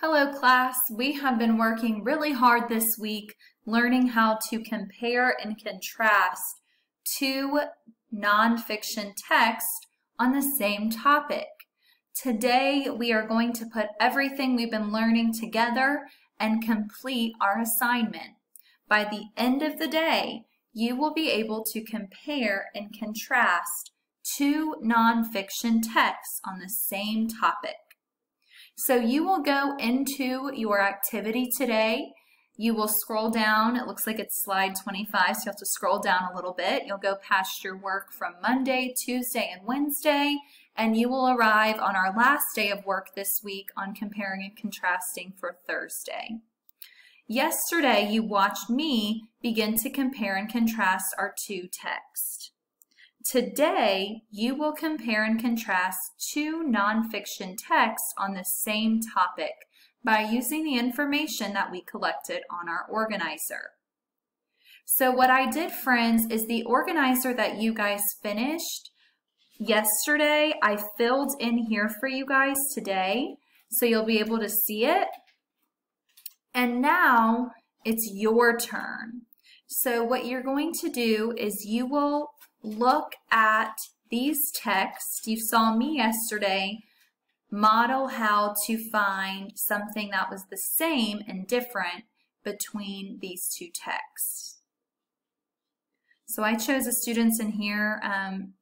Hello class, we have been working really hard this week learning how to compare and contrast two nonfiction texts on the same topic. Today we are going to put everything we've been learning together and complete our assignment. By the end of the day, you will be able to compare and contrast two nonfiction texts on the same topic. So you will go into your activity today. You will scroll down. It looks like it's slide 25, so you have to scroll down a little bit. You'll go past your work from Monday, Tuesday, and Wednesday, and you will arrive on our last day of work this week on comparing and contrasting for Thursday. Yesterday, you watched me begin to compare and contrast our two texts. Today, you will compare and contrast two nonfiction texts on the same topic by using the information that we collected on our organizer. So what I did, friends, is the organizer that you guys finished yesterday, I filled in here for you guys today, so you'll be able to see it. And now it's your turn. So what you're going to do is you will look at these texts. You saw me yesterday model how to find something that was the same and different between these two texts. So I chose the students in here.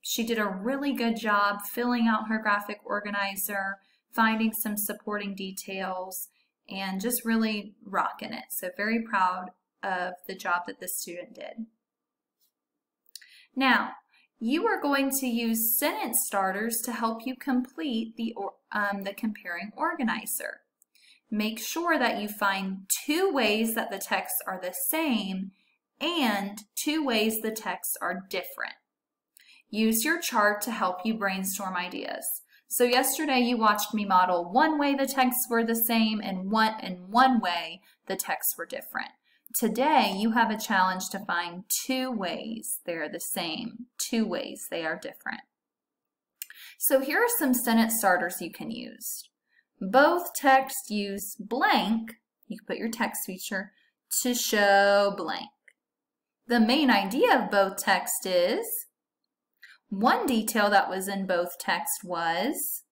She did a really good job filling out her graphic organizer, finding some supporting details, and just really rocking it. So very proud of the job that this student did. Now, you are going to use sentence starters to help you complete the comparing organizer. Make sure that you find two ways that the texts are the same and two ways the texts are different. Use your chart to help you brainstorm ideas. So yesterday you watched me model one way the texts were the same and one way the texts were different. Today, you have a challenge to find two ways they're the same, two ways they are different. So here are some sentence starters you can use. Both texts use blank, you can put your text feature, to show blank. The main idea of both texts is, one detail that was in both texts was,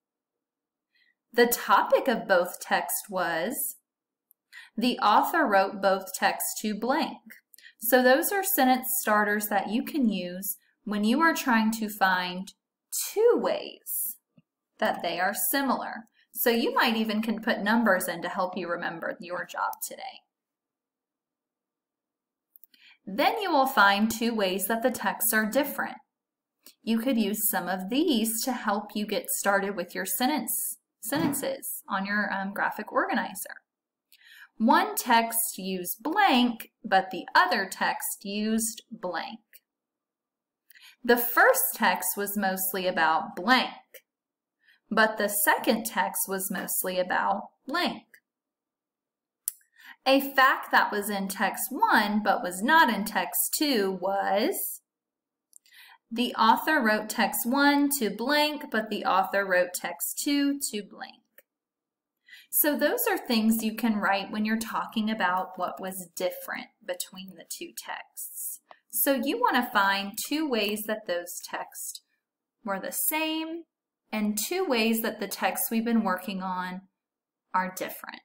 the topic of both texts was, the author wrote both texts to blank. So those are sentence starters that you can use when you are trying to find two ways that they are similar. So you might even can put numbers in to help you remember your job today. Then you will find two ways that the texts are different. You could use some of these to help you get started with your sentences on your graphic organizer. One text used blank, but the other text used blank. The first text was mostly about blank, but the second text was mostly about blank. A fact that was in text 1 but was not in text 2 was, the author wrote text 1 to blank, but the author wrote text 2 to blank. So those are things you can write when you're talking about what was different between the two texts. So you want to find two ways that those texts were the same and two ways that the texts we've been working on are different.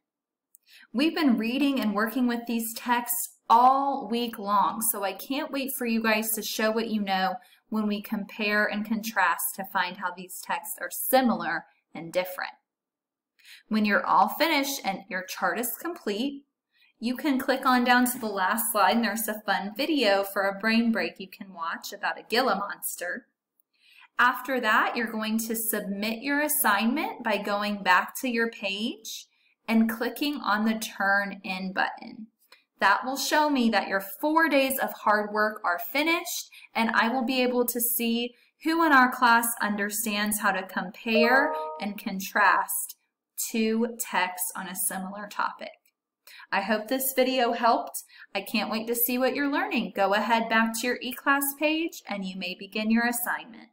We've been reading and working with these texts all week long, so I can't wait for you guys to show what you know when we compare and contrast to find how these texts are similar and different. When you're all finished and your chart is complete, you can click on down to the last slide and there's a fun video for a brain break you can watch about a Gila monster. After that, you're going to submit your assignment by going back to your page and clicking on the Turn In button. That will show me that your 4 days of hard work are finished, and I will be able to see who in our class understands how to compare and contrast two texts on a similar topic. I hope this video helped. I can't wait to see what you're learning. Go ahead back to your eClass page and you may begin your assignment.